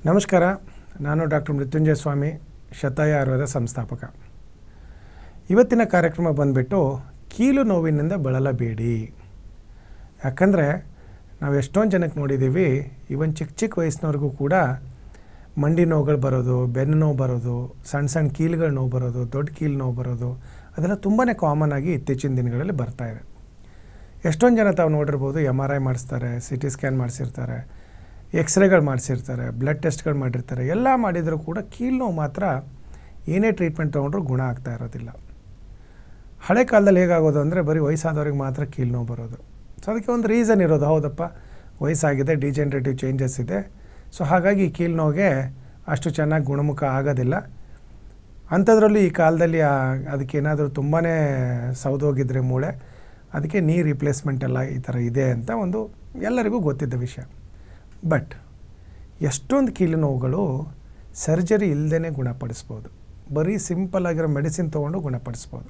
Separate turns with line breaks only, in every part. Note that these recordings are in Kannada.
ನಮಸ್ಕಾರ. ನಾನು ಡಾಕ್ಟರ್ ಮೃತ್ಯುಂಜಯ ಸ್ವಾಮಿ, ಶತಾಯ ಆಯುರ್ವೇದ ಸಂಸ್ಥಾಪಕ. ಇವತ್ತಿನ ಕಾರ್ಯಕ್ರಮ ಬಂದುಬಿಟ್ಟು ಕೀಲು ನೋವಿನಿಂದ ಬಳಲಬೇಡಿ. ಯಾಕಂದರೆ ನಾವು ಎಷ್ಟೊಂದು ಜನಕ್ಕೆ ನೋಡಿದ್ದೀವಿ, ಇವನ್ ಚಿಕ್ಕ ವಯಸ್ಸಿನವ್ರಿಗೂ ಕೂಡ ಮಂಡಿ ನೋವುಗಳು ಬರೋದು, ಬೆನ್ನು ನೋವು ಬರೋದು, ಸಣ್ಣ ಸಣ್ಣ ಕೀಲುಗಳ ನೋವು ಬರೋದು, ದೊಡ್ಡ ಕೀಲು ನೋವು ಬರೋದು, ಅದೆಲ್ಲ ತುಂಬಾ ಕಾಮನ್ ಆಗಿ ಇತ್ತೀಚಿನ ದಿನಗಳಲ್ಲಿ ಬರ್ತಾಯಿದೆ. ಎಷ್ಟೊಂದು ಜನ ತಾವು ನೋಡಿರ್ಬೋದು, MRI ಮಾಡಿಸ್ತಾರೆ, CT ಸ್ಕ್ಯಾನ್ ಮಾಡಿಸಿರ್ತಾರೆ, ಎಕ್ಸ್ರೇಗಳು ಮಾಡಿಸಿರ್ತಾರೆ, ಬ್ಲಡ್ ಟೆಸ್ಟ್ಗಳು ಮಾಡಿರ್ತಾರೆ. ಎಲ್ಲ ಮಾಡಿದರೂ ಕೂಡ ಕೀಲು ನೋವು ಮಾತ್ರ ಏನೇ ಟ್ರೀಟ್ಮೆಂಟ್ ತೊಗೊಂಡ್ರೂ ಗುಣ ಆಗ್ತಾ ಇರೋದಿಲ್ಲ. ಹಳೆ ಕಾಲದಲ್ಲಿ ಹೇಗಾಗೋದು ಅಂದರೆ ಬರೀ ವಯಸ್ಸಾದವ್ರಿಗೆ ಮಾತ್ರ ಕೀಲು ನೋವು ಬರೋದು. ಸೊ ಅದಕ್ಕೆ ಒಂದು ರೀಸನ್ ಇರೋದು, ಹೌದಪ್ಪ ವಯಸ್ಸಾಗಿದೆ, ಡಿಜೆನ್ರೇಟಿವ್ ಚೇಂಜಸ್ ಇದೆ, ಸೊ ಹಾಗಾಗಿ ಈ ಕೀಲು ನೋವಿಗೆ ಅಷ್ಟು ಚೆನ್ನಾಗಿ ಗುಣಮುಖ ಆಗೋದಿಲ್ಲ. ಅಂಥದ್ರಲ್ಲೂ ಈ ಕಾಲದಲ್ಲಿ ಅದಕ್ಕೇನಾದರೂ ತುಂಬಾ ಸೌದೋಗಿದ್ರೆ ಮೂಳೆ, ಅದಕ್ಕೆ ನೀ ರಿಪ್ಲೇಸ್ಮೆಂಟ್ ಎಲ್ಲ ಈ ಥರ ಇದೆ ಅಂತ ಒಂದು ಎಲ್ಲರಿಗೂ ಗೊತ್ತಿದ್ದ ವಿಷಯ. ಬಟ್ ಎಷ್ಟೊಂದು ಕೀಲು ನೋವುಗಳು ಸರ್ಜರಿ ಇಲ್ಲದೇ ಗುಣಪಡಿಸ್ಬೋದು. ಬರೀ ಸಿಂಪಲ್ ಆಗಿರೋ ಮೆಡಿಸಿನ್ ತೊಗೊಂಡು ಗುಣಪಡಿಸ್ಬೋದು.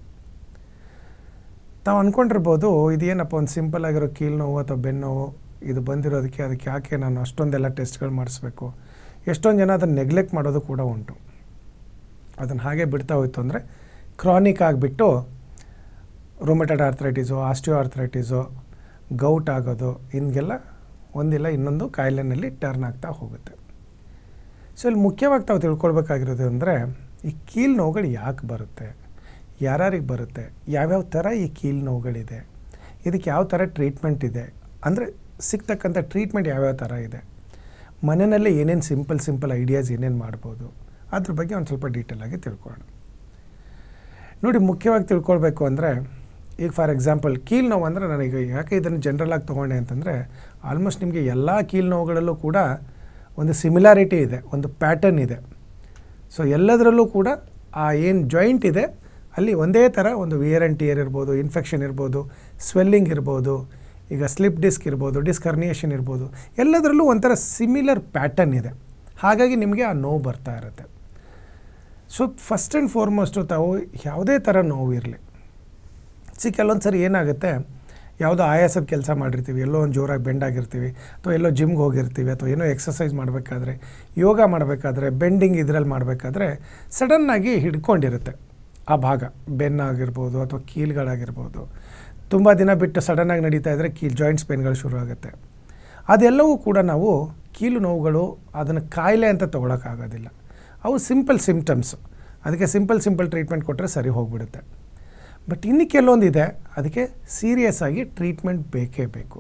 ತಾವು ಅಂದ್ಕೊಂಡಿರ್ಬೋದು, ಇದೇನಪ್ಪ ಒಂದು ಸಿಂಪಲ್ ಆಗಿರೋ ಕೀಲು ನೋವು ಅಥವಾ ಬೆನ್ನು ನೋವು ಇದು ಬಂದಿರೋದಕ್ಕೆ ಅದಕ್ಕೆ ಯಾಕೆ ನಾನು ಅಷ್ಟೊಂದೆಲ್ಲ ಟೆಸ್ಟ್ಗಳು ಮಾಡಿಸ್ಬೇಕು. ಎಷ್ಟೊಂದು ಜನ ಅದನ್ನು ನೆಗ್ಲೆಕ್ಟ್ ಮಾಡೋದು ಕೂಡ ಉಂಟು. ಅದನ್ನು ಹಾಗೆ ಬಿಡ್ತಾ ಹೋಯ್ತು ಅಂದರೆ ಕ್ರಾನಿಕ್ ಆಗಿಬಿಟ್ಟು rheumatoid arthritis, osteo arthritis, gout ಆಗೋದು, ಹಿಂಗೆಲ್ಲ ಒಂದಿಲ್ಲ ಇನ್ನೊಂದು ಕಾಯಿಲೆನಲ್ಲಿ ಟರ್ನ್ ಆಗ್ತಾ ಹೋಗುತ್ತೆ. ಸೊ ಇಲ್ಲಿ ಮುಖ್ಯವಾಗಿ ತಾವು ತಿಳ್ಕೊಳ್ಬೇಕಾಗಿರೋದು ಅಂದರೆ ಈ ಕೀಲು ನೋವುಗಳು ಯಾಕೆ ಬರುತ್ತೆ, ಯಾರ್ಯಾರಿಗೆ ಬರುತ್ತೆ, ಯಾವ್ಯಾವ ಥರ ಈ ಕೀಲು ನೋವುಗಳಿದೆ, ಇದಕ್ಕೆ ಯಾವ ಥರ ಟ್ರೀಟ್ಮೆಂಟ್ ಇದೆ, ಅಂದರೆ ಸಿಗ್ತಕ್ಕಂಥ ಟ್ರೀಟ್ಮೆಂಟ್ ಯಾವ್ಯಾವ ಥರ ಇದೆ, ಮನೆಯಲ್ಲೇ ಏನೇನು ಸಿಂಪಲ್ ಐಡಿಯಾಸ್ ಏನೇನು ಮಾಡ್ಬೋದು, ಅದ್ರ ಬಗ್ಗೆ ಒಂದು ಸ್ವಲ್ಪ ಡೀಟೇಲಾಗಿ ತಿಳ್ಕೊಳ್ಳೋಣ. ನೋಡಿ, ಮುಖ್ಯವಾಗಿ ತಿಳ್ಕೊಳ್ಬೇಕು ಅಂದರೆ ಈಗ ಫಾರ್ ಎಕ್ಸಾಂಪಲ್ ಕೀಲು ನೋವು ಅಂದರೆ ನನಗೆ ಯಾಕೆ ಇದನ್ನು ಜನರಲಾಗಿ ತೊಗೊಂಡೆ ಅಂತಂದರೆ ಆಲ್ಮೋಸ್ಟ್ ನಿಮಗೆ ಎಲ್ಲ ಕೀಲು ನೋವುಗಳಲ್ಲೂ ಕೂಡ ಒಂದು ಸಿಮಿಲಾರಿಟಿ ಇದೆ, ಒಂದು ಪ್ಯಾಟರ್ನ್ ಇದೆ. ಸೊ ಎಲ್ಲದರಲ್ಲೂ ಕೂಡ ಆ ಏನು ಜಾಯಿಂಟ್ ಇದೆ ಅಲ್ಲಿ ಒಂದೇ ಥರ ಒಂದು ವಿಯರ್ ಆ್ಯಂಡ್ ಟಿಯರ್ ಇರ್ಬೋದು, ಇನ್ಫೆಕ್ಷನ್ ಇರ್ಬೋದು, ಸ್ವೆಲ್ಲಿಂಗ್ ಇರ್ಬೋದು, ಈಗ ಸ್ಲಿಪ್ ಡಿಸ್ಕ್ ಇರ್ಬೋದು, ಡಿಸ್ಕ್ ಹರ್ನಿಯೇಷನ್ ಇರ್ಬೋದು, ಎಲ್ಲದರಲ್ಲೂ ಒಂಥರ ಸಿಮಿಲರ್ ಪ್ಯಾಟರ್ನ್ ಇದೆ. ಹಾಗಾಗಿ ನಿಮಗೆ ಆ ನೋವು ಬರ್ತಾ ಇರುತ್ತೆ. ಸೊ ಫಸ್ಟ್ ಆ್ಯಂಡ್ ಫಾರ್ಮೋಸ್ಟು ತಾವು ಯಾವುದೇ ಥರ ನೋವು ಇರಲಿ, ಕೆಲವೊಂದು ಸರಿ ಏನಾಗುತ್ತೆ, ಯಾವುದೋ ಆಯಾಸದ ಕೆಲಸ ಮಾಡಿರ್ತೀವಿ, ಎಲ್ಲೋ ಒಂದು ಜೋರಾಗಿ ಬೆಂಡಾಗಿರ್ತೀವಿ, ಅಥವಾ ಎಲ್ಲೋ ಜಿಮ್ಗೆ ಹೋಗಿರ್ತೀವಿ, ಅಥವಾ ಏನೋ ಎಕ್ಸಸೈಸ್ ಮಾಡಬೇಕಾದ್ರೆ, ಯೋಗ ಮಾಡಬೇಕಾದ್ರೆ, ಬೆಂಡಿಂಗ್ ಇದರಲ್ಲಿ ಮಾಡಬೇಕಾದ್ರೆ ಸಡನ್ನಾಗಿ ಹಿಡ್ಕೊಂಡಿರುತ್ತೆ ಆ ಭಾಗ, ಬೆನ್ನಾಗಿರ್ಬೋದು ಅಥವಾ ಕೀಲುಗಳಾಗಿರ್ಬೋದು. ತುಂಬ ದಿನ ಬಿಟ್ಟು ಸಡನ್ನಾಗಿ ನಡೀತಾ ಇದ್ದರೆ ಜಾಯಿಂಟ್ಸ್ ಪೇನ್ಗಳು ಶುರು ಆಗುತ್ತೆ. ಅದೆಲ್ಲವೂ ಕೂಡ ನಾವು ಕೀಲು ನೋವುಗಳು ಅದನ್ನು ಕಾಯಿಲೆ ಅಂತ ತೊಗೊಳಕ್ಕಾಗೋದಿಲ್ಲ. ಅವು ಸಿಂಪಲ್ ಸಿಮ್ಟಮ್ಸು, ಅದಕ್ಕೆ ಸಿಂಪಲ್ ಟ್ರೀಟ್ಮೆಂಟ್ ಕೊಟ್ಟರೆ ಸರಿ ಹೋಗಿಬಿಡುತ್ತೆ. ಬಟ್ ಇನ್ನು ಕೆಲವೊಂದಿದೆ, ಅದಕ್ಕೆ ಸೀರಿಯಸ್ ಆಗಿ ಟ್ರೀಟ್ಮೆಂಟ್ ಬೇಕೇ ಬೇಕು.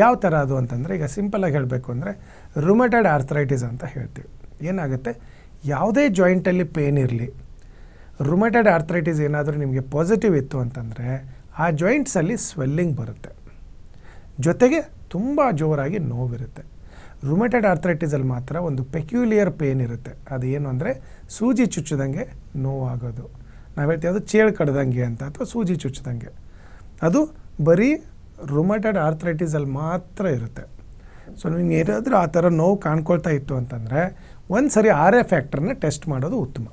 ಯಾವ ಥರ ಅದು ಅಂತಂದರೆ, ಈಗ ಸಿಂಪಲಾಗಿ ಹೇಳಬೇಕು ಅಂದರೆ ರುಮಟೆಡ್ ಆರ್ಥ್ರೈಟಿಸ್ ಅಂತ ಹೇಳ್ತೀವಿ. ಏನಾಗುತ್ತೆ, ಯಾವುದೇ ಜಾಯಿಂಟಲ್ಲಿ ಪೇನ್ ಇರಲಿ, ರುಮಟೆಡ್ ಆರ್ಥ್ರೈಟಿಸ್ ಏನಾದರೂ ನಿಮಗೆ ಪಾಸಿಟಿವ್ ಇತ್ತು ಅಂತಂದರೆ ಆ ಜಾಯಿಂಟ್ಸಲ್ಲಿ ಸ್ವೆಲ್ಲಿಂಗ್ ಬರುತ್ತೆ, ಜೊತೆಗೆ ತುಂಬ ಜೋರಾಗಿ ನೋವಿರುತ್ತೆ. ರುಮಟೆಡ್ ಆರ್ಥ್ರೈಟಿಸಲ್ಲಿ ಮಾತ್ರ ಒಂದು ಪೆಕ್ಯುಲಿಯರ್ ಪೇನ್ ಇರುತ್ತೆ. ಅದು ಏನು ಅಂದರೆ ಸೂಜಿ ಚುಚ್ಚಿದಂಗೆ ನೋವಾಗೋದು. ನಾವು ಹೇಳ್ತೀವಿ ಅದು ಚೇಳು ಕಡ್ದಂಗೆ ಅಂತ, ಅಥವಾ ಸೂಜಿ ಚುಚ್ಚಿದಂಗೆ. ಅದು ಬರೀ ರುಮಟೆಡ್ ಆರ್ಥ್ರೈಟಿಸಲ್ಲಿ ಮಾತ್ರ ಇರುತ್ತೆ. ಸೊ ನಿಮ್ಗೆ ಏನಾದರೂ ಆ ಥರ ನೋವು ಕಾಣ್ಕೊಳ್ತಾ ಇತ್ತು ಅಂತಂದರೆ ಒಂದು ಸರಿ RA ಫ್ಯಾಕ್ಟ್ರನ್ನ ಟೆಸ್ಟ್ ಮಾಡೋದು ಉತ್ತಮ.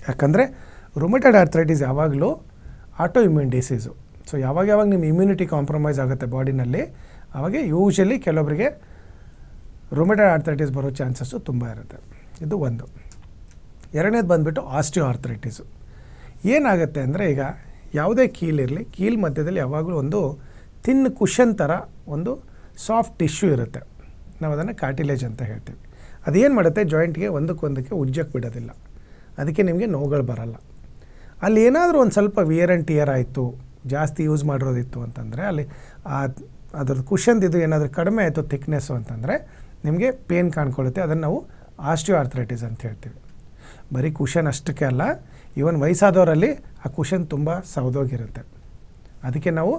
ಯಾಕಂದರೆ ರುಮಟೆಡ್ ಆರ್ಥ್ರೈಟಿಸ್ ಯಾವಾಗಲೂ ಆಟೋ ಇಮ್ಯೂನ್ ಡಿಸೀಸು. ಸೊ ಯಾವಾಗ ನಿಮ್ಮ ಇಮ್ಯುನಿಟಿ ಕಾಂಪ್ರಮೈಸ್ ಆಗುತ್ತೆ ಬಾಡಿನಲ್ಲಿ, ಆವಾಗ ಯೂಶಲಿ ಕೆಲವೊಬ್ಬರಿಗೆ ರುಮಟೆಡ್ ಆರ್ಥ್ರೈಟಿಸ್ ಬರೋ ಚಾನ್ಸಸ್ಸು ತುಂಬ ಇರುತ್ತೆ. ಇದು ಒಂದು. ಎರಡನೇದು ಬಂದುಬಿಟ್ಟು ಆಸ್ಟಿಯೋ ಆರ್ಥ್ರೈಟಿಸು. ಏನಾಗುತ್ತೆ ಅಂದರೆ, ಈಗ ಯಾವುದೇ ಕೀಲಿರಲಿ, ಕೀಲು ಮಧ್ಯದಲ್ಲಿ ಯಾವಾಗಲೂ ಒಂದು ಥಿನ್ ಕುಷನ್ ಥರ ಒಂದು ಸಾಫ್ಟ್ ಟಿಶ್ಯೂ ಇರುತ್ತೆ. ನಾವು ಅದನ್ನು ಕಾರ್ಟಿಲೇಜ್ ಅಂತ ಹೇಳ್ತೀವಿ. ಅದೇನು ಮಾಡುತ್ತೆ, ಜಾಯಿಂಟ್ಗೆ ಒಂದಕ್ಕೊಂದಕ್ಕೆ ಉಜ್ಜಕ್ಕೆ ಬಿಡೋದಿಲ್ಲ. ಅದಕ್ಕೆ ನಿಮಗೆ ನೋವುಗಳು ಬರಲ್ಲ. ಅಲ್ಲಿ ಏನಾದರೂ ಒಂದು ಸ್ವಲ್ಪ ವಿಯರ್ ಆ್ಯಂಡ್ ಟಿಯರ್ ಆಯಿತು, ಜಾಸ್ತಿ ಯೂಸ್ ಮಾಡಿರೋದಿತ್ತು ಅಂತಂದರೆ, ಅಲ್ಲಿ ಅದ್ರದ್ದು ಕುಷನ್ದಿದು ಏನಾದರೂ ಕಡಿಮೆ ಆಯಿತು ಥಿಕ್ನೆಸ್ಸು ಅಂತಂದರೆ ನಿಮಗೆ ಪೇನ್ ಕಾಣ್ಕೊಳ್ಳುತ್ತೆ. ಅದನ್ನು ನಾವು ಆಸ್ಟಿಯೋ ಆರ್ಥ್ರೈಟಿಸ್ ಅಂತ ಹೇಳ್ತೀವಿ. ಬರೀ ಕುಷನ್ ಅಷ್ಟಕ್ಕೆ ಅಲ್ಲ, ಈವನ್ ವಯಸ್ಸಾದವರಲ್ಲಿ ಆ ಕುಷನ್ ತುಂಬ ಸೌದೋಗಿರುತ್ತೆ. ಅದಕ್ಕೆ ನಾವು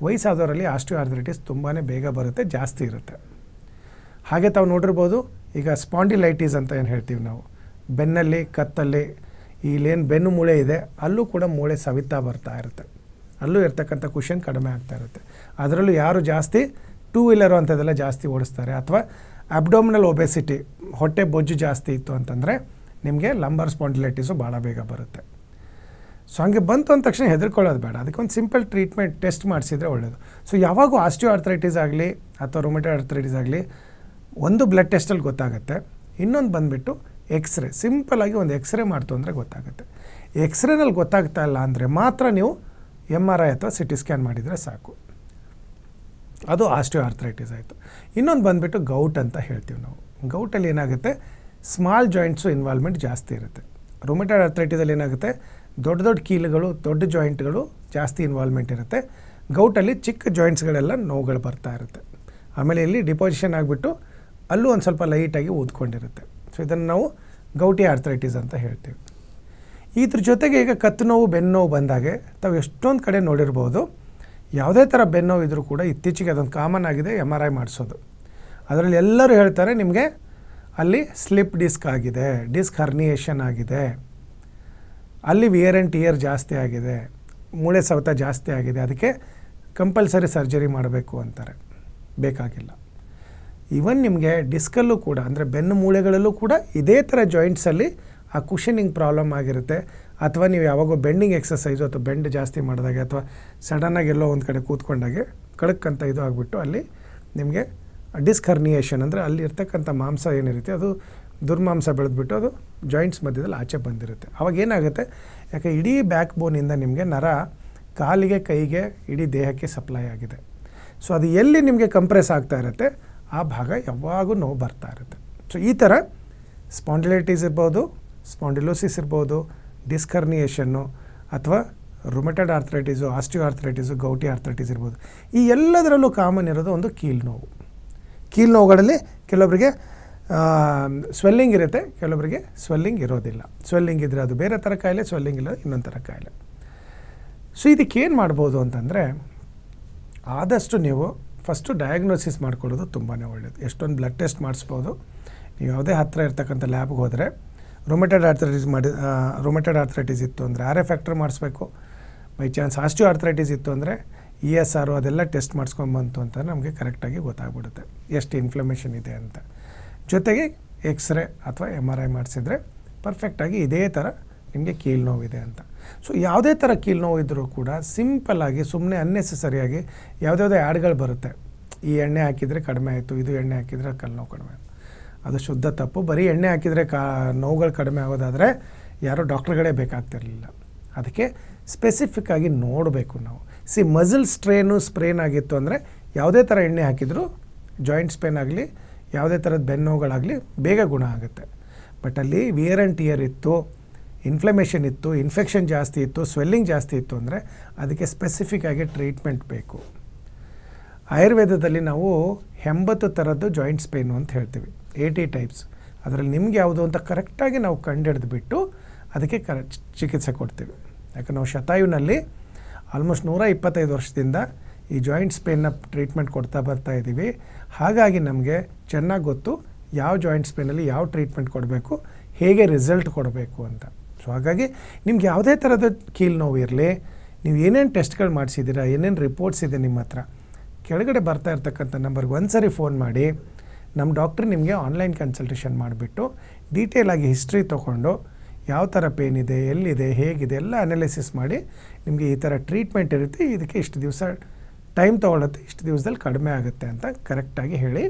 ವಯಸ್ಸಾದವರಲ್ಲಿ ಆಸ್ಟಿಯೋ ಆರ್ಥ್ರೈಟಿಸ್ ತುಂಬಾ ಬೇಗ ಬರುತ್ತೆ, ಜಾಸ್ತಿ ಇರುತ್ತೆ. ಹಾಗೆ ತಾವು ನೋಡಿರ್ಬೋದು, ಈಗ ಸ್ಪಾಂಡಿಲೈಟಿಸ್ ಅಂತ ಏನು ಹೇಳ್ತೀವಿ ನಾವು, ಬೆನ್ನಲ್ಲಿ, ಕತ್ತಲ್ಲಿ, ಇಲ್ಲೇನು ಬೆನ್ನು ಮೂಳೆ ಇದೆ ಅಲ್ಲೂ ಕೂಡ ಮೂಳೆ ಸವಿತಾ ಬರ್ತಾ ಇರುತ್ತೆ. ಅಲ್ಲೂ ಇರ್ತಕ್ಕಂಥ ಕುಷನ್ ಕಡಿಮೆ ಆಗ್ತಾ ಇರುತ್ತೆ. ಅದರಲ್ಲೂ ಯಾರು ಜಾಸ್ತಿ 2 ವೀಲರು ಅಂಥದ್ದೆಲ್ಲ ಜಾಸ್ತಿ ಓಡಿಸ್ತಾರೆ, ಅಥವಾ ಅಬ್ಡೋಮಿನಲ್ ಒಬೆಸಿಟಿ, ಹೊಟ್ಟೆ ಬೊಜ್ಜು ಜಾಸ್ತಿ ಇತ್ತು ಅಂತಂದರೆ ನಿಮಗೆ ಲಂಬರ್ ಸ್ಪಾಂಡಿಲೈಟಿಸು ಭಾಳ ಬೇಗ ಬರುತ್ತೆ. ಸೊ ಹಂಗೆ ಬಂತು ಅಂದ ತಕ್ಷಣ ಹೆದರ್ಕೊಳ್ಳೋದು ಬೇಡ, ಅದಕ್ಕೊಂದು ಸಿಂಪಲ್ ಟ್ರೀಟ್ಮೆಂಟ್ ಟೆಸ್ಟ್ ಮಾಡಿಸಿದರೆ ಒಳ್ಳೆಯದು. ಸೊ ಯಾವಾಗೂ ಆಸ್ಟಿಯೋ ಆರ್ಥ್ರೈಟಿಸ್ ಆಗಲಿ ಅಥವಾ ರುಮಟೆಡ್ ಆರ್ಥ್ರೈಟಿಸ್ ಆಗಲಿ ಒಂದು ಬ್ಲಡ್ ಟೆಸ್ಟಲ್ಲಿ ಗೊತ್ತಾಗುತ್ತೆ, ಇನ್ನೊಂದು ಬಂದುಬಿಟ್ಟು ಎಕ್ಸ್ರೇ. ಸಿಂಪಲಾಗಿ ಒಂದು ಎಕ್ಸ್ರೇ ಮಾಡ್ತು ಅಂದರೆ ಗೊತ್ತಾಗುತ್ತೆ. ಎಕ್ಸ್ರೇನಲ್ಲಿ ಗೊತ್ತಾಗ್ತಾ ಇಲ್ಲ ಅಂದರೆ ಮಾತ್ರ ನೀವು MRI ಅಥವಾ CT ಸ್ಕ್ಯಾನ್ ಮಾಡಿದರೆ ಸಾಕು. ಅದು ಆಸ್ಟಿಯೋಆರ್ಥ್ರೈಟಿಸ್ ಆಯಿತು. ಇನ್ನೊಂದು ಬಂದುಬಿಟ್ಟು ಗೌಟ್ ಅಂತ ಹೇಳ್ತೀವಿ ನಾವು. ಗೌಟಲ್ಲಿ ಏನಾಗುತ್ತೆ, ಸ್ಮಾಲ್ ಜಾಯಿಂಟ್ಸು ಇನ್ವಾಲ್ವ್ಮೆಂಟ್ ಜಾಸ್ತಿ ಇರುತ್ತೆ. ರುಮಟಾಯ್ಡ್ ಆರ್ಥ್ರೈಟಿಸಲ್ಲಿ ಏನಾಗುತ್ತೆ, ದೊಡ್ಡ ದೊಡ್ಡ ಕೀಲುಗಳು, ದೊಡ್ಡ ಜಾಯಿಂಟ್ಗಳು ಜಾಸ್ತಿ ಇನ್ವಾಲ್ವ್ಮೆಂಟ್ ಇರುತ್ತೆ. ಗೌಟಲ್ಲಿ ಚಿಕ್ಕ ಜಾಯಿಂಟ್ಸ್ಗಳೆಲ್ಲ ನೋವುಗಳು ಬರ್ತಾ ಇರುತ್ತೆ. ಆಮೇಲೆ ಇಲ್ಲಿ ಡಿಪೋಸಿಷನ್ ಆಗಿಬಿಟ್ಟು ಅಲ್ಲೂ ಒಂದು ಸ್ವಲ್ಪ ಲೈಟಾಗಿ ಊದ್ಕೊಂಡಿರುತ್ತೆ. ಸೊ ಇದನ್ನು ನಾವು ಗೌಟಿ ಆರ್ಥ್ರೈಟಿಸ್ ಅಂತ ಹೇಳ್ತೀವಿ. ಇದ್ರ ಜೊತೆಗೆ ಈಗ ಕತ್ತು ನೋವು, ಬೆನ್ನು ನೋವು ಬಂದಾಗೆ ತಾವು ಎಷ್ಟೊಂದು ಕಡೆ ನೋಡಿರ್ಬೋದು. ಯಾವುದೇ ಥರ ಬೆನ್ನು ನೋವು ಇದ್ದರೂ ಕೂಡ ಇತ್ತೀಚೆಗೆ ಅದೊಂದು ಕಾಮನ್ ಆಗಿದೆ MRI ಮಾಡಿಸೋದು. ಅದರಲ್ಲಿ ಎಲ್ಲರೂ ಹೇಳ್ತಾರೆ ನಿಮಗೆ ಅಲ್ಲಿ ಸ್ಲಿಪ್ ಡಿಸ್ಕ್ ಆಗಿದೆ, ಡಿಸ್ಕ್ ಹರ್ನಿಯೇಷನ್ ಆಗಿದೆ, ಅಲ್ಲಿ ವಿಯರ್ ಆ್ಯಂಡ್ ಟಿಯರ್ ಜಾಸ್ತಿ ಆಗಿದೆ, ಮೂಳೆ ಸವೆತ ಜಾಸ್ತಿ ಆಗಿದೆ, ಅದಕ್ಕೆ ಕಂಪಲ್ಸರಿ ಸರ್ಜರಿ ಮಾಡಬೇಕು ಅಂತಾರೆ. ಬೇಕಾಗಿಲ್ಲ. ಈವನ್ ನಿಮಗೆ ಡಿಸ್ಕಲ್ಲೂ ಕೂಡ, ಅಂದರೆ ಬೆನ್ನು ಮೂಳೆಗಳಲ್ಲೂ ಕೂಡ ಇದೇ ಥರ ಜಾಯಿಂಟ್ಸಲ್ಲಿ ಆ ಕುಷನಿಂಗ್ ಪ್ರಾಬ್ಲಮ್ ಆಗಿರುತ್ತೆ. ಅಥವಾ ನೀವು ಯಾವಾಗೋ ಬೆಂಡಿಂಗ್ ಎಕ್ಸಸೈಸು ಅಥವಾ ಬೆಂಡ್ ಜಾಸ್ತಿ ಮಾಡಿದಾಗೆ ಅಥವಾ ಸಡನ್ನಾಗಿ ಎಲ್ಲೋ ಒಂದು ಕಡೆ ಕೂತ್ಕೊಂಡಾಗೆ ಕಳಕ್ಕಂತ ಇದು ಆಗಿಬಿಟ್ಟು ಅಲ್ಲಿ ನಿಮಗೆ ಡಿಸ್ಕ್ ಹರ್ನಿಯೇಷನ್, ಅಂದರೆ ಅಲ್ಲಿ ಇರ್ತಕ್ಕಂಥ ಮಾಂಸ ಏನಿರುತ್ತೆ ಅದು ದುರ್ಮಾಂಸ ಬೆಳೆದ್ಬಿಟ್ಟು ಅದು ಜಾಯಿಂಟ್ಸ್ ಮಧ್ಯದಲ್ಲಿ ಆಚೆ ಬಂದಿರುತ್ತೆ. ಅವಾಗ ಏನಾಗುತ್ತೆ, ಯಾಕೆ ಇಡೀ ಬ್ಯಾಕ್ ಬೋನಿಂದ ನಿಮಗೆ ನರ ಕಾಲಿಗೆ, ಕೈಗೆ, ಇಡೀ ದೇಹಕ್ಕೆ ಸಪ್ಲೈ ಆಗಿದೆ. ಸೊ ಅದು ಎಲ್ಲಿ ನಿಮಗೆ ಕಂಪ್ರೆಸ್ ಆಗ್ತಾ ಇರುತ್ತೆ ಆ ಭಾಗ ಯಾವಾಗೂ ನೋವು ಬರ್ತಾ ಇರುತ್ತೆ. ಸೊ ಈ ಥರ ಸ್ಪಾಂಡಿಲೈಟಿಸ್ ಇರ್ಬೋದು, ಸ್ಪಾಂಡಿಲೋಸಿಸ್ ಇರ್ಬೋದು, ಡಿಸ್ಕ್ ಹರ್ನಿಯೇಷನ್ನು ಅಥವಾ ರುಮಟಾಯ್ಡ್ ಆರ್ಥ್ರೈಟಿಸು, ಆಸ್ಟಿಯೋಆರ್ಥ್ರೈಟಿಸು, ಗೌಟಿ ಆರ್ಥ್ರೈಟಿಸ್ ಇರ್ಬೋದು. ಈ ಎಲ್ಲದರಲ್ಲೂ ಕಾಮನ್ ಇರೋದು ಒಂದು ಕೀಲು ನೋವು. ಕೀಲು ನೋವುಗಳಲ್ಲಿ ಕೆಲವೊಬ್ಬರಿಗೆ ಸ್ವೆಲ್ಲಿಂಗ್ ಇರುತ್ತೆ, ಕೆಲವೊಬ್ಬರಿಗೆ ಸ್ವೆಲ್ಲಿಂಗ್ ಇರೋದಿಲ್ಲ. ಸ್ವೆಲ್ಲಿಂಗ್ ಇದ್ದರೆ ಅದು ಬೇರೆ ಥರ ಕಾಯಿಲೆ, ಸ್ವೆಲ್ಲಿಂಗ್ ಇಲ್ಲ ಇನ್ನೊಂದು ಥರ ಕಾಯಿಲೆ. ಸೊ ಇದಕ್ಕೇನು ಮಾಡ್ಬೋದು ಅಂತಂದರೆ, ಆದಷ್ಟು ನೀವು ಫಸ್ಟು ಡಯಾಗ್ನೋಸಿಸ್ ಮಾಡ್ಕೊಳ್ಳೋದು ತುಂಬಾ ಒಳ್ಳೆಯದು. ಎಷ್ಟೊಂದು ಬ್ಲಡ್ ಟೆಸ್ಟ್ ಮಾಡಿಸ್ಬೋದು. ನೀವು ಯಾವುದೇ ಹತ್ತಿರ ಇರ್ತಕ್ಕಂಥ ಲ್ಯಾಬ್ಗೆ ಹೋದರೆ ರುಮಟಾಯ್ಡ್ ಆರ್ಥ್ರೈಟಿಸ್ ಇತ್ತು ಅಂದರೆ RA ಫ್ಯಾಕ್ಟರ್ ಮಾಡಿಸ್ಬೇಕು. ಬೈ ಚಾನ್ಸ್ ಆಸ್ಟಿಯೋಆರ್ಥ್ರೈಟಿಸ್ ಇತ್ತು ಅಂದರೆ ESR ಅದೆಲ್ಲ ಟೆಸ್ಟ್ ಮಾಡಿಸ್ಕೊಂಬಂತು ಅಂತ ನಮಗೆ ಕರೆಕ್ಟಾಗಿ ಗೊತ್ತಾಗ್ಬಿಡುತ್ತೆ ಎಷ್ಟು ಇನ್ಫ್ಲಮೇಷನ್ ಇದೆ ಅಂತ. ಜೊತೆಗೆ ಎಕ್ಸ್ರೇ ಅಥವಾ MRI ಮಾಡಿಸಿದ್ರೆ ಪರ್ಫೆಕ್ಟಾಗಿ ಇದೇ ಥರ ನಿಮಗೆ ಕೀಲು ನೋವಿದೆ ಅಂತ. ಸೊ ಯಾವುದೇ ಥರ ಕೀಲು ನೋವು ಇದ್ದರೂ ಕೂಡ ಸಿಂಪಲ್ಲಾಗಿ ಸುಮ್ಮನೆ ಅನ್ನೆಸೆಸರಿಯಾಗಿ ಯಾವುದ್ಯಾವುದೋ ಆ್ಯಡ್ಗಳು ಬರುತ್ತೆ, ಈ ಎಣ್ಣೆ ಹಾಕಿದರೆ ಕಡಿಮೆ ಆಯಿತು, ಇದು ಎಣ್ಣೆ ಹಾಕಿದರೆ ಕಲ್ಲು ನೋವು ಕಡಿಮೆ ಆಯಿತು. ಅದು ಶುದ್ಧ ತಪ್ಪು. ಬರೀ ಎಣ್ಣೆ ಹಾಕಿದರೆ ನೋವುಗಳು ಕಡಿಮೆ ಆಗೋದಾದರೆ ಯಾರೋ ಡಾಕ್ಟ್ರುಗಳೇ ಬೇಕಾಗ್ತಿರಲಿಲ್ಲ. ಅದಕ್ಕೆ ಸ್ಪೆಸಿಫಿಕ್ಕಾಗಿ ನೋಡಬೇಕು ನಾವು. ಮಸಲ್ ಸ್ಪ್ರೇನ್ ಆಗಿತ್ತು ಅಂದರೆ ಯಾವುದೇ ಥರ ಎಣ್ಣೆ ಹಾಕಿದರೂ ಜಾಯಿಂಟ್ಸ್ ಪೇನ್ ಆಗಲಿ, ಯಾವುದೇ ಥರದ ಬೆನ್ನು ನೋವುಗಳಾಗಲಿ ಬೇಗ ಗುಣ ಆಗುತ್ತೆ. ಬಟ್ ಅಲ್ಲಿ ವಿಯರ್ ಆ್ಯಂಡ್ ಟಿಯರ್ ಇತ್ತು, ಇನ್ಫ್ಲಮೇಷನ್ ಇತ್ತು, ಇನ್ಫೆಕ್ಷನ್ ಜಾಸ್ತಿ ಇತ್ತು, ಸ್ವೆಲ್ಲಿಂಗ್ ಜಾಸ್ತಿ ಇತ್ತು ಅಂದರೆ ಅದಕ್ಕೆ ಸ್ಪೆಸಿಫಿಕ್ಕಾಗಿ ಟ್ರೀಟ್ಮೆಂಟ್ ಬೇಕು. ಆಯುರ್ವೇದದಲ್ಲಿ ನಾವು 80 ಥರದ್ದು ಜಾಯಿಂಟ್ಸ್ ಪೇನು ಅಂತ ಹೇಳ್ತೀವಿ, 80 ಟೈಪ್ಸ್. ಅದರಲ್ಲಿ ನಿಮ್ಗೆ ಯಾವುದು ಅಂತ ಕರೆಕ್ಟಾಗಿ ನಾವು ಕಂಡುಹಿಡಿದ್ಬಿಟ್ಟು ಅದಕ್ಕೆ ಚಿಕಿತ್ಸೆ ಕೊಡ್ತೀವಿ. ಯಾಕಂದ್ರೆ ನಾವು ಶತಾಯುನಲ್ಲಿ ಆಲ್ಮೋಸ್ಟ್ 125 ವರ್ಷದಿಂದ ಈ ಜಾಯಿಂಟ್ಸ್ ಪೇನ್ನ ಟ್ರೀಟ್ಮೆಂಟ್ ಕೊಡ್ತಾ ಬರ್ತಾ ಇದ್ದೀವಿ. ಹಾಗಾಗಿ ನಮಗೆ ಚೆನ್ನಾಗಿ ಗೊತ್ತು ಯಾವ ಜಾಯಿಂಟ್ಸ್ ಪೇನಲ್ಲಿ ಯಾವ ಟ್ರೀಟ್ಮೆಂಟ್ ಕೊಡಬೇಕು, ಹೇಗೆ ರಿಸಲ್ಟ್ ಕೊಡಬೇಕು ಅಂತ. ಸೊ ಹಾಗಾಗಿ ನಿಮ್ಗೆ ಯಾವುದೇ ಥರದ ಕೀಲು ನೋವು ಇರಲಿ, ನೀವು ಏನೇನು ಟೆಸ್ಟ್ಗಳು ಮಾಡಿಸಿದ್ದೀರಾ, ಏನೇನು ರಿಪೋರ್ಟ್ಸ್ ಇದೆ ನಿಮ್ಮ ಹತ್ರ, ಕೆಳಗಡೆ ಬರ್ತಾ ಇರ್ತಕ್ಕಂಥ ನಂಬರ್ಗೆ ಒಂದು ಸರಿ ಫೋನ್ ಮಾಡಿ. ನಮ್ಮ ಡಾಕ್ಟ್ರ್ ನಿಮಗೆ ಆನ್ಲೈನ್ ಕನ್ಸಲ್ಟೇಷನ್ ಮಾಡಿಬಿಟ್ಟು ಡೀಟೇಲಾಗಿ ಹಿಸ್ಟ್ರಿ ತೊಗೊಂಡು ಯಾವ ಥರ ಪೇನ್ ಇದೆ, ಎಲ್ಲಿದೆ, ಹೇಗಿದೆ ಎಲ್ಲ ಅನಾಲಿಸಿಸ್ ಮಾಡಿ ನಿಮಗೆ ಈ ಥರ ಟ್ರೀಟ್ಮೆಂಟ್ ಇರುತ್ತೆ, ಇದಕ್ಕೆ ಇಷ್ಟು ದಿವಸ ಟೈಮ್ ತೊಗೊಳುತ್ತೆ, ಇಷ್ಟು ದಿವಸದಲ್ಲಿ ಕಡಿಮೆ ಆಗುತ್ತೆ ಅಂತ ಕರೆಕ್ಟಾಗಿ ಹೇಳಿ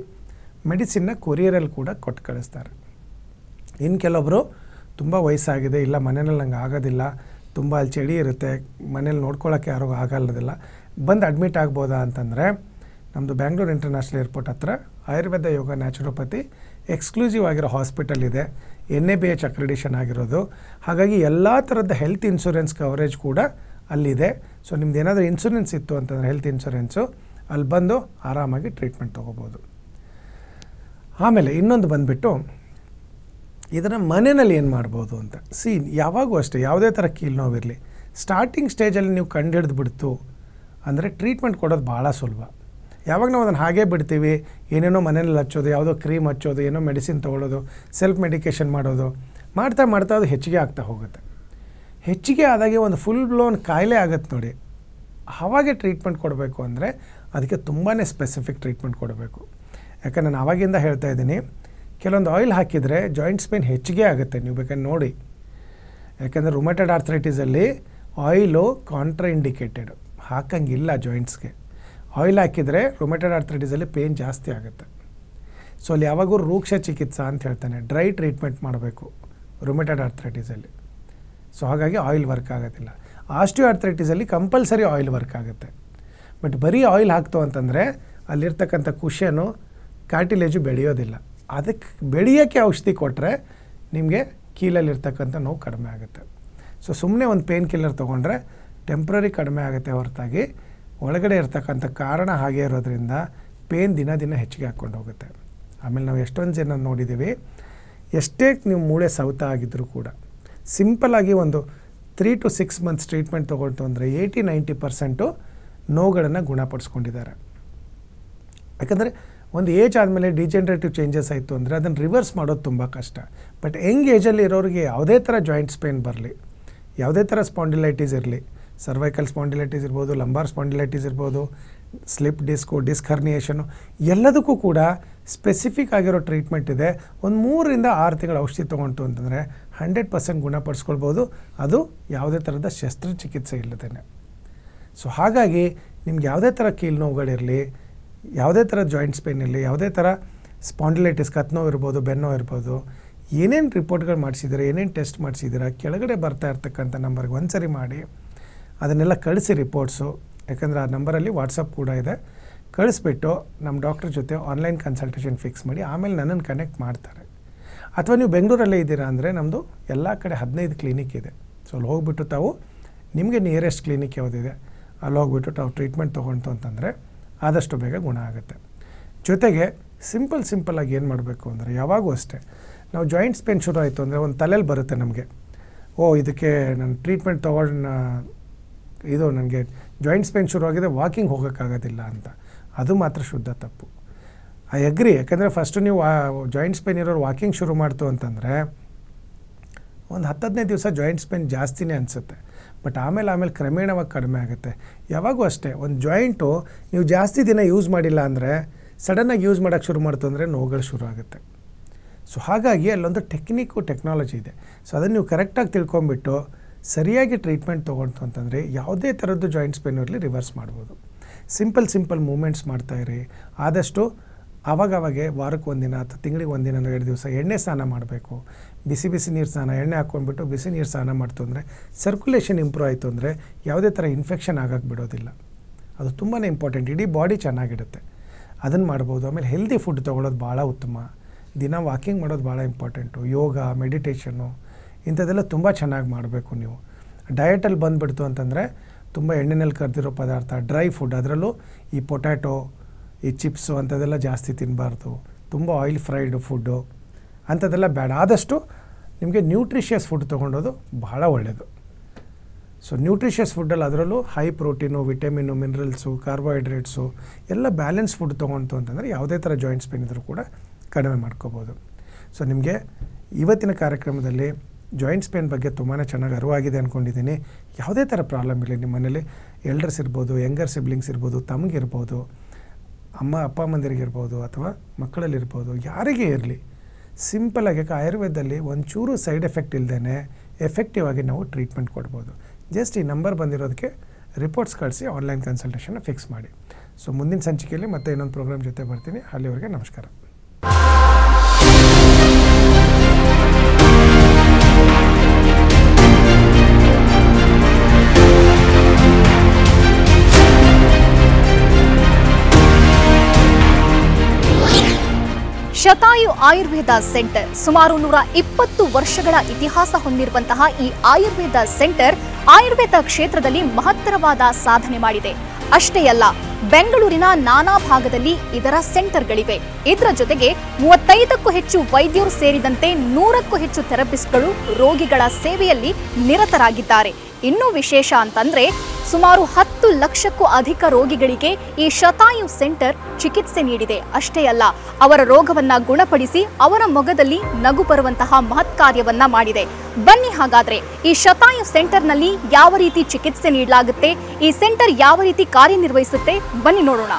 ಮೆಡಿಸಿನ್ನ ಕೊರಿಯರಲ್ಲಿ ಕೂಡ ಕೊಟ್ಟು ಕಳಿಸ್ತಾರೆ. ಇನ್ನು ಕೆಲವೊಬ್ಬರು ತುಂಬ ವಯಸ್ಸಾಗಿದೆ, ಇಲ್ಲ ಮನೆಯಲ್ಲಿ ನಂಗೆ ಆಗೋದಿಲ್ಲ, ತುಂಬ ಅಲ್ಲಿ ಚಳಿ ಇರುತ್ತೆ, ಮನೇಲಿ ನೋಡ್ಕೊಳ್ಳೋಕ್ಕೆ ಯಾರಿಗೂ ಆಗಲ್ಲದಿಲ್ಲ, ಬಂದು ಅಡ್ಮಿಟ್ ಆಗ್ಬೋದಾ ಅಂತಂದರೆ ನಮ್ಮದು ಬ್ಯಾಂಗ್ಳೂರು ಇಂಟರ್ನ್ಯಾಷನಲ್ ಏರ್ಪೋರ್ಟ್ ಹತ್ರ ಆಯುರ್ವೇದ ಯೋಗ ನ್ಯಾಚುರೋಪತಿ ಎಕ್ಸ್ಕ್ಲೂಸಿವ್ ಆಗಿರೋ ಹಾಸ್ಪಿಟಲ್ ಇದೆ, NABH ಅಕ್ರೆಡಿಷನ್ ಆಗಿರೋದು. ಹಾಗಾಗಿ ಎಲ್ಲ ಥರದ ಹೆಲ್ತ್ ಇನ್ಶೂರೆನ್ಸ್ ಕವರೇಜ್ ಕೂಡ ಅಲ್ಲಿದೆ. ಸೊ ನಿಮ್ದು ಏನಾದರೂ ಇನ್ಶೂರೆನ್ಸ್ ಇತ್ತು ಅಂತಂದರೆ ಹೆಲ್ತ್ ಇನ್ಶೂರೆನ್ಸು, ಅಲ್ಲಿ ಬಂದು ಆರಾಮಾಗಿ ಟ್ರೀಟ್ಮೆಂಟ್ ತೊಗೋಬೋದು. ಆಮೇಲೆ ಇನ್ನೊಂದು ಬಂದುಬಿಟ್ಟು ಇದನ್ನು ಮನೆಯಲ್ಲಿ ಏನು ಮಾಡ್ಬೋದು ಅಂತ. ಯಾವಾಗೂ ಅಷ್ಟೇ ಯಾವುದೇ ಥರ ಕೀಲು ನೋವಿರಲಿ, ಸ್ಟಾರ್ಟಿಂಗ್ ಸ್ಟೇಜಲ್ಲಿ ನೀವು ಕಂಡುಹಿಡಿದ್ಬಿಡ್ತು ಅಂದರೆ ಟ್ರೀಟ್ಮೆಂಟ್ ಕೊಡೋದು ಭಾಳ ಸುಲಭ. ಯಾವಾಗ ನಾವು ಅದನ್ನು ಹಾಗೇ ಬಿಡ್ತೀವಿ, ಏನೇನೋ ಮನೇಲಿ ಹಚ್ಚೋದು, ಯಾವುದೋ ಕ್ರೀಮ್ ಹಚ್ಚೋದು, ಏನೋ ಮೆಡಿಸಿನ್ ತೊಗೊಳ್ಳೋದು, ಸೆಲ್ಫ್ ಮೆಡಿಕೇಷನ್ ಮಾಡೋದು, ಮಾಡ್ತಾ ಮಾಡ್ತಾ ಅದು ಹೆಚ್ಚಿಗೆ ಆಗ್ತಾ ಹೋಗುತ್ತೆ. ಹೆಚ್ಚಿಗೆ ಆದಾಗೆ ಒಂದು ಫುಲ್ ಬ್ಲೋನ್ ಕಾಯಿಲೆ ಆಗುತ್ತೆ ನೋಡಿ. ಆವಾಗೆ ಟ್ರೀಟ್ಮೆಂಟ್ ಕೊಡಬೇಕು ಅಂದರೆ ಅದಕ್ಕೆ ತುಂಬಾ ಸ್ಪೆಸಿಫಿಕ್ ಟ್ರೀಟ್ಮೆಂಟ್ ಕೊಡಬೇಕು. ಯಾಕಂದರೆ ನಾನು ಆವಾಗಿಂದ ಹೇಳ್ತಾ ಇದ್ದೀನಿ, ಕೆಲವೊಂದು ಆಯಿಲ್ ಹಾಕಿದರೆ ಜಾಯಿಂಟ್ಸ್ ಪೇನ್ ಹೆಚ್ಚಿಗೆ ಆಗುತ್ತೆ, ನೀವು ಬೇಕಾದ್ರೆ ನೋಡಿ. ಯಾಕಂದರೆ ರುಮಟಾಯ್ಡ್ ಆರ್ಥ್ರೈಟಿಸಲ್ಲಿ ಆಯಿಲು ಕಾಂಟ್ರಾ ಇಂಡಿಕೇಟೆಡ್, ಹಾಕಂಗಿಲ್ಲ ಜಾಯಿಂಟ್ಸ್ಗೆ. ಆಯಿಲ್ ಹಾಕಿದರೆ ರುಮಟಾಯ್ಡ್ ಆರ್ಥ್ರೈಟಿಸಲ್ಲಿ ಪೇನ್ ಜಾಸ್ತಿ ಆಗುತ್ತೆ. ಸೊ ಅಲ್ಲಿ ಯಾವಾಗೂ ರೂಕ್ಷ ಚಿಕಿತ್ಸಾ ಅಂತ ಹೇಳ್ತಾನೆ, ಡ್ರೈ ಟ್ರೀಟ್ಮೆಂಟ್ ಮಾಡಬೇಕು ರುಮೆಟೆಡ್ ಆರ್ಥ್ರೈಟಿಸಲ್ಲಿ. ಸೊ ಹಾಗಾಗಿ ಆಯಿಲ್ ವರ್ಕ್ ಆಗೋದಿಲ್ಲ. ಆಸ್ಟಿಯೋ ಆರ್ಥ್ರೈಟಿಸಲ್ಲಿ ಕಂಪಲ್ಸರಿ ಆಯಿಲ್ ವರ್ಕ್ ಆಗುತ್ತೆ. ಬಟ್ ಬರೀ ಆಯಿಲ್ ಹಾಕ್ತು ಅಂತಂದರೆ ಅಲ್ಲಿರ್ತಕ್ಕಂಥ ಕುಷನು ಕಾರ್ಟಿಲೇಜು ಬೆಳೆಯೋದಿಲ್ಲ. ಅದಕ್ಕೆ ಬೆಳೆಯೋಕ್ಕೆ ಔಷಧಿ ಕೊಟ್ಟರೆ ನಿಮಗೆ ಕೀಲಲ್ಲಿರ್ತಕ್ಕಂಥ ನೋವು ಕಡಿಮೆ ಆಗುತ್ತೆ. ಸೊ ಸುಮ್ಮನೆ ಒಂದು ಪೇನ್ ಕಿಲ್ಲರ್ ತೊಗೊಂಡ್ರೆ ಟೆಂಪ್ರರಿ ಕಡಿಮೆ ಆಗುತ್ತೆ ಹೊರತಾಗಿ ಒಳಗಡೆ ಇರ್ತಕ್ಕಂಥ ಕಾರಣ ಹಾಗೆ ಇರೋದ್ರಿಂದ ಪೇನ್ ದಿನ ದಿನ ಹೆಚ್ಚಿಗೆ ಹಾಕ್ಕೊಂಡು ಹೋಗುತ್ತೆ. ಆಮೇಲೆ ನಾವು ಎಷ್ಟೊಂದು ಜನ ನೋಡಿದ್ದೀವಿ, ಎಷ್ಟೇ ನೀವು ಮೂಳೆ ಸೌತ ಆಗಿದ್ದರೂ ಕೂಡ ಸಿಂಪಲ್ಲಾಗಿ ಒಂದು 3 to 6 months ಟ್ರೀಟ್ಮೆಂಟ್ ತೊಗೊಳ್ತು ಅಂದರೆ 80-90% ನೋವುಗಳನ್ನು ಗುಣಪಡಿಸ್ಕೊಂಡಿದ್ದಾರೆ. ಯಾಕಂದರೆ ಒಂದು ಏಜ್ ಆದಮೇಲೆ ಡಿಜೆನ್ರೇಟಿವ್ ಚೇಂಜಸ್ ಆಯಿತು ಅಂದರೆ ಅದನ್ನು ರಿವರ್ಸ್ ಮಾಡೋದು ತುಂಬ ಕಷ್ಟ. ಬಟ್ ಯಂಗ್ ಏಜಲ್ಲಿ ಇರೋರಿಗೆ ಯಾವುದೇ ಥರ ಜಾಯಿಂಟ್ಸ್ ಪೇನ್ ಬರಲಿ, ಯಾವುದೇ ಥರ ಸ್ಪಾಂಡಿಲೈಟಿಸ್ ಇರಲಿ, ಸರ್ವೈಕಲ್ ಸ್ಪಾಂಡಿಲೈಟಿಸ್ ಇರ್ಬೋದು, ಲಂಬಾರ್ ಸ್ಪಾಂಡಿಲೈಟಿಸ್ ಇರ್ಬೋದು, ಸ್ಲಿಪ್ ಡಿಸ್ಕು, ಡಿಸ್ಕ್ ಹರ್ನಿಯೇಷನು, ಎಲ್ಲದಕ್ಕೂ ಕೂಡ ಸ್ಪೆಸಿಫಿಕ್ ಆಗಿರೋ ಟ್ರೀಟ್ಮೆಂಟ್ ಇದೆ. ಒಂದು 3 ರಿಂದ 6 ತಿಂಗಳ ಔಷಧಿ ತೊಗೊಂಡು ಅಂತಂದರೆ 100% ಗುಣಪಡಿಸ್ಕೊಳ್ಬೋದು, ಅದು ಯಾವುದೇ ಥರದ ಶಸ್ತ್ರಚಿಕಿತ್ಸೆ ಇಲ್ಲದೇನೆ. ಸೊ ಹಾಗಾಗಿ ನಿಮ್ಗೆ ಯಾವುದೇ ಥರ ಕೀಲು ನೋವುಗಳಿರಲಿ, ಯಾವುದೇ ಥರ ಜಾಯಿಂಟ್ಸ್ ಪೇನ್ ಇರಲಿ, ಯಾವುದೇ ಥರ ಸ್ಪಾಂಡಿಲೈಟಿಸ್ ಕತ್ನೋವು ಇರ್ಬೋದು, ಬೆನ್ನೋವು ಇರ್ಬೋದು, ಏನೇನು ರಿಪೋರ್ಟ್ಗಳು ಮಾಡಿಸಿದ್ದೀರಾ, ಏನೇನು ಟೆಸ್ಟ್ ಮಾಡಿಸಿದ್ದೀರಾ, ಕೆಳಗಡೆ ಬರ್ತಾ ಇರ್ತಕ್ಕಂಥ ನಂಬರ್ಗೆ ಒಂದು ಸರಿ ಮಾಡಿ ಅದನ್ನೆಲ್ಲ ಕಳಿಸಿ ರಿಪೋರ್ಟ್ಸು. ಯಾಕಂದರೆ ಆ ನಂಬರಲ್ಲಿ ವಾಟ್ಸಪ್ ಕೂಡ ಇದೆ. ಕಳಿಸ್ಬಿಟ್ಟು ನಮ್ಮ ಡಾಕ್ಟ್ರ್ ಜೊತೆ ಆನ್ಲೈನ್ ಕನ್ಸಲ್ಟೇಷನ್ ಫಿಕ್ಸ್ ಮಾಡಿ ಆಮೇಲೆ ನನ್ನನ್ನು ಕನೆಕ್ಟ್ ಮಾಡ್ತಾರೆ. ಅಥವಾ ನೀವು ಬೆಂಗಳೂರಲ್ಲೇ ಇದ್ದೀರಾ ಅಂದರೆ ನಮ್ಮದು ಎಲ್ಲ ಕಡೆ 15 ಕ್ಲಿನಿಕ್ ಇದೆ. ಸೊ ಅಲ್ಲಿ ಹೋಗ್ಬಿಟ್ಟು ತಾವು ನಿಮಗೆ ನಿಯರೆಸ್ಟ್ ಕ್ಲಿನಿಕ್ ಯಾವುದಿದೆ ಅಲ್ಲಿ ಹೋಗ್ಬಿಟ್ಟು ತಾವು ಟ್ರೀಟ್ಮೆಂಟ್ ತೊಗೊಂತು ಅಂತಂದರೆ ಆದಷ್ಟು ಬೇಗ ಗುಣ ಆಗುತ್ತೆ. ಜೊತೆಗೆ ಸಿಂಪಲ್ಲಾಗಿ ಏನು ಮಾಡಬೇಕು ಅಂದರೆ ಯಾವಾಗೂ ಅಷ್ಟೇ ನಾವು ಜಾಯಿಂಟ್ಸ್ ಪೇನ್ ಶುರು ಆಯಿತು ಅಂದರೆ ಒಂದು ತಲೆಯಲ್ಲಿ ಬರುತ್ತೆ ನಮಗೆ, ಇದಕ್ಕೆ ನಾನು ಟ್ರೀಟ್ಮೆಂಟ್ ತೊಗೊಂಡು ಇದು ನನಗೆ ಜಾಯಿಂಟ್ಸ್ ಪೇನ್ ಶುರುವಾಗಿದೆ, ವಾಕಿಂಗ್ ಹೋಗೋಕ್ಕಾಗೋದಿಲ್ಲ ಅಂತ. ಅದು ಮಾತ್ರ ಶುದ್ಧ ತಪ್ಪು. I agree. ಯಾಕಂದರೆ ಫಸ್ಟು ನೀವು ಜಾಯಿಂಟ್ಸ್ ಪೇನ್ ಇರೋರು ವಾಕಿಂಗ್ ಶುರು ಮಾಡ್ತು ಅಂತಂದರೆ ಒಂದು 10-15 ದಿವಸ ಜಾಯಿಂಟ್ಸ್ ಪೇನ್ ಜಾಸ್ತಿನೇ ಅನಿಸುತ್ತೆ. ಬಟ್ ಆಮೇಲೆ ಕ್ರಮೇಣವಾಗಿ ಕಡಿಮೆ ಆಗುತ್ತೆ. ಯಾವಾಗೂ ಅಷ್ಟೇ ಒಂದು ಜಾಯಿಂಟು ನೀವು ಜಾಸ್ತಿ ದಿನ ಯೂಸ್ ಮಾಡಿಲ್ಲ ಅಂದರೆ ಸಡನ್ನಾಗಿ ಯೂಸ್ ಮಾಡೋಕ್ಕೆ ಶುರು ಮಾಡ್ತು ಅಂದರೆ ನೋವುಗಳು ಶುರು ಆಗುತ್ತೆ. ಸೊ ಹಾಗಾಗಿ ಅಲ್ಲೊಂದು ಟೆಕ್ನಾಲಜಿ ಇದೆ. ಸೊ ಅದನ್ನು ನೀವು ಕರೆಕ್ಟಾಗಿ ತಿಳ್ಕೊಂಬಿಟ್ಟು ಸರಿಯಾಗಿ ಟ್ರೀಟ್ಮೆಂಟ್ ತೊಗೊಳ್ತು ಅಂತಂದರೆ ಯಾವುದೇ ಥರದ್ದು ಜಾಯಿಂಟ್ಸ್ ಪೇನ್ ಇರಲಿ ರಿವರ್ಸ್ ಮಾಡ್ಬೋದು. ಸಿಂಪಲ್ ಮೂಮೆಂಟ್ಸ್ ಮಾಡ್ತಾಯಿರಿ. ಆದಷ್ಟು ಆವಾಗವಾಗೆ ವಾರಕ್ಕೆ 1 ದಿನ ಅಥವಾ ತಿಂಗಳಿಗೆ 1 ದಿನ 2 ದಿವಸ ಎಣ್ಣೆ ಸ್ನಾನ ಮಾಡಬೇಕು. ಬಿಸಿ ನೀರು ಸ್ನಾನ, ಎಣ್ಣೆ ಹಾಕ್ಕೊಂಡ್ಬಿಟ್ಟು ಬಿಸಿ ನೀರು ಸ್ನಾನ ಮಾಡ್ತು ಅಂದರೆ ಸರ್ಕ್ಯುಲೇಷನ್ ಇಂಪ್ರೂವ್ ಆಯಿತು ಅಂದರೆ ಯಾವುದೇ ಥರ ಇನ್ಫೆಕ್ಷನ್ ಆಗಕ್ಕೆ ಬಿಡೋದಿಲ್ಲ. ಅದು ತುಂಬಾ ಇಂಪಾರ್ಟೆಂಟ್. ಇಡೀ ಬಾಡಿ ಚೆನ್ನಾಗಿಡುತ್ತೆ. ಅದನ್ನು ಮಾಡ್ಬೋದು. ಆಮೇಲೆ ಹೆಲ್ದಿ ಫುಡ್ ತೊಗೊಳ್ಳೋದು ಭಾಳ ಉತ್ತಮ. ದಿನ ವಾಕಿಂಗ್ ಮಾಡೋದು ಭಾಳ ಇಂಪಾರ್ಟೆಂಟು. ಯೋಗ, ಮೆಡಿಟೇಷನ್ನು ಇಂಥದ್ದೆಲ್ಲ ತುಂಬ ಚೆನ್ನಾಗಿ ಮಾಡಬೇಕು. ನೀವು ಡಯಟಲ್ಲಿ ಬಂದುಬಿಡ್ತು ಅಂತಂದರೆ ತುಂಬ ಎಣ್ಣೆನಲ್ಲಿ ಕರೆದಿರೋ ಪದಾರ್ಥ, ಡ್ರೈ ಫುಡ್, ಅದರಲ್ಲೂ ಈ ಪೊಟ್ಯಾಟೊ, ಈ ಚಿಪ್ಸು ಅಂಥದ್ದೆಲ್ಲ ಜಾಸ್ತಿ ತಿನ್ನಬಾರ್ದು. ತುಂಬ ಆಯಿಲ್ ಫ್ರೈಡ್ ಫುಡ್ಡು ಅಂಥದ್ದೆಲ್ಲ ಬೇಡ. ಆದಷ್ಟು ನಿಮಗೆ ನ್ಯೂಟ್ರಿಷಿಯಸ್ ಫುಡ್ ತೊಗೊಂಡೋದು ಭಾಳ ಒಳ್ಳೆಯದು. ಸೊ ನ್ಯೂಟ್ರಿಷಿಯಸ್ ಫುಡ್ಡಲ್ಲಿ ಅದರಲ್ಲೂ high protein, vitamin, minerals, carbohydrates ಎಲ್ಲ ಬ್ಯಾಲೆನ್ಸ್ ಫುಡ್ ತೊಗೊಂತು ಅಂತಂದರೆ ಯಾವುದೇ ಥರ ಜಾಯಿಂಟ್ಸ್ ಪೇನ್ ಇದ್ದರೂ ಕೂಡ ಕಡಿಮೆ ಮಾಡ್ಕೋಬೋದು. ಸೊ ನಿಮಗೆ ಇವತ್ತಿನ ಕಾರ್ಯಕ್ರಮದಲ್ಲಿ ಜಾಯಿಂಟ್ಸ್ ಪೇನ್ ಬಗ್ಗೆ ತುಂಬಾ ಚೆನ್ನಾಗಿ ಅರಿವಾಗಿದೆ ಅಂದ್ಕೊಂಡಿದ್ದೀನಿ. ಯಾವುದೇ ಥರ ಪ್ರಾಬ್ಲಮ್ ಇಲ್ಲ, ನಿಮ್ಮ ಮನೇಲಿ ಎಲ್ಡರ್ಸ್ ಇರ್ಬೋದು, ಯಂಗರ್ ಸಿಬ್ಲಿಂಗ್ಸ್ ಇರ್ಬೋದು, ತಮಗಿರ್ಬೋದು, ಅಪ್ಪ ಅಮ್ಮಂದಿರಿಗಿರ್ಬೋದು, ಅಥವಾ ಮಕ್ಕಳಲ್ಲಿರ್ಬೋದು, ಯಾರಿಗೇ ಇರಲಿ ಸಿಂಪಲ್ಲಾಗಿ ಆಯುರ್ವೇದದಲ್ಲಿ ಒಂಚೂರು ಸೈಡ್ ಎಫೆಕ್ಟ್ ಇಲ್ಲದೇ ಎಫೆಕ್ಟಿವ್ ಆಗಿ ನಾವು ಟ್ರೀಟ್ಮೆಂಟ್ ಕೊಡ್ಬೋದು. ಜಸ್ಟ್ ಈ ನಂಬರ್ ಬಂದಿರೋದಕ್ಕೆ ರಿಪೋರ್ಟ್ಸ್ ಕಳಿಸಿ ಆನ್ಲೈನ್ ಕನ್ಸಲ್ಟೇಷನ್ನ ಫಿಕ್ಸ್ ಮಾಡಿ. ಸೊ ಮುಂದಿನ ಸಂಚಿಕೆಯಲ್ಲಿ ಮತ್ತೆ ಇನ್ನೊಂದು ಪ್ರೋಗ್ರಾಮ್ ಜೊತೆ ಬರ್ತೀನಿ. ಅಲ್ಲಿವರೆಗೆ ನಮಸ್ಕಾರ.
ಶತಾಯು ಆಯುರ್ವೇದ ಸೆಂಟರ್ ಸುಮಾರು 120 ವರ್ಷಗಳ ಇತಿಹಾಸ ಹೊಂದಿರುವಂತಹ ಈ ಆಯುರ್ವೇದ ಸೆಂಟರ್ ಆಯುರ್ವೇದ ಕ್ಷೇತ್ರದಲ್ಲಿ ಮಹತ್ತರವಾದ ಸಾಧನೆ ಮಾಡಿದೆ. ಅಷ್ಟೇ ಅಲ್ಲ, ಬೆಂಗಳೂರಿನ ನಾನಾ ಭಾಗದಲ್ಲಿ ಇದರ ಸೆಂಟರ್ಗಳಿವೆ. ಇದರ ಜೊತೆಗೆ 35ಕ್ಕೂ ಹೆಚ್ಚು ವೈದ್ಯರು ಸೇರಿದಂತೆ 100ಕ್ಕೂ ಹೆಚ್ಚು ಥೆರಪಿಸ್ಟ್ಗಳು ರೋಗಿಗಳ ಸೇವೆಯಲ್ಲಿ ನಿರತರಾಗಿದ್ದಾರೆ. ಇನ್ನೂ ವಿಶೇಷ ಅಂತಂದ್ರೆ ಸುಮಾರು 10 ಲಕ್ಷಕ್ಕೂ ಅಧಿಕ ರೋಗಿಗಳಿಗೆ ಈ ಶತಾಯು ಸೆಂಟರ್ ಚಿಕಿತ್ಸೆ ನೀಡಿದೆ. ಅಷ್ಟೇ ಅಲ್ಲ, ಅವರ ರೋಗವನ್ನ ಗುಣಪಡಿಸಿ ಅವರ ಮೊಗದಲ್ಲಿ ನಗು ಬರುವಂತಹ ಮಹತ್ ಕಾರ್ಯವನ್ನ ಮಾಡಿದೆ. ಬನ್ನಿ ಹಾಗಾದ್ರೆ ಈ ಶತಾಯು ಸೆಂಟರ್ನಲ್ಲಿ ಯಾವ ರೀತಿ ಚಿಕಿತ್ಸೆ ನೀಡಲಾಗುತ್ತೆ, ಈ ಸೆಂಟರ್ ಯಾವ ರೀತಿ ಕಾರ್ಯನಿರ್ವಹಿಸುತ್ತೆ, ಬನ್ನಿ ನೋಡೋಣ.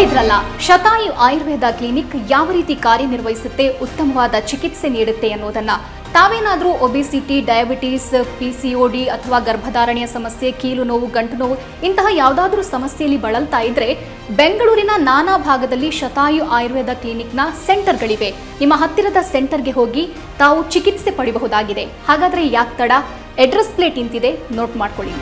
ನೋಡಿದ್ರಲ್ಲ, ಶತಾಯು ಆಯುರ್ವೇದ ಕ್ಲಿನಿಕ್ ಯಾವ ರೀತಿ ಕಾರ್ಯನಿರ್ವಹಿಸುತ್ತೆ, ಉತ್ತಮವಾದ ಚಿಕಿತ್ಸೆ ನೀಡುತ್ತೆ ಅನ್ನೋದನ್ನ. ತಾವೇನಾದರೂ ಒಬೆಸಿಟಿ, ಡಯಾಬಿಟೀಸ್, PCOD ಅಥವಾ ಗರ್ಭಧಾರಣೆಯ ಸಮಸ್ಯೆ, ಕೀಲು ನೋವು, ಗಂಟು ನೋವು ಇಂತಹ ಯಾವುದಾದ್ರೂ ಸಮಸ್ಯೆಯಲ್ಲಿ ಬಳಲ್ತಾ ಇದ್ರೆ ಬೆಂಗಳೂರಿನ ನಾನಾ ಭಾಗದಲ್ಲಿ ಶತಾಯು ಆಯುರ್ವೇದ ಕ್ಲಿನಿಕ್ನ ಸೆಂಟರ್ಗಳಿವೆ. ನಿಮ್ಮ ಹತ್ತಿರದ ಸೆಂಟರ್ಗೆ ಹೋಗಿ ತಾವು ಚಿಕಿತ್ಸೆ ಪಡೆಯಬಹುದಾಗಿದೆ. ಹಾಗಾದ್ರೆ ಯಾಕೆ ತಡ? ಅಡ್ರೆಸ್ ಪ್ಲೇಟ್ ಇಂತಿದೆ, ನೋಟ್ ಮಾಡ್ಕೊಳ್ಳಿ.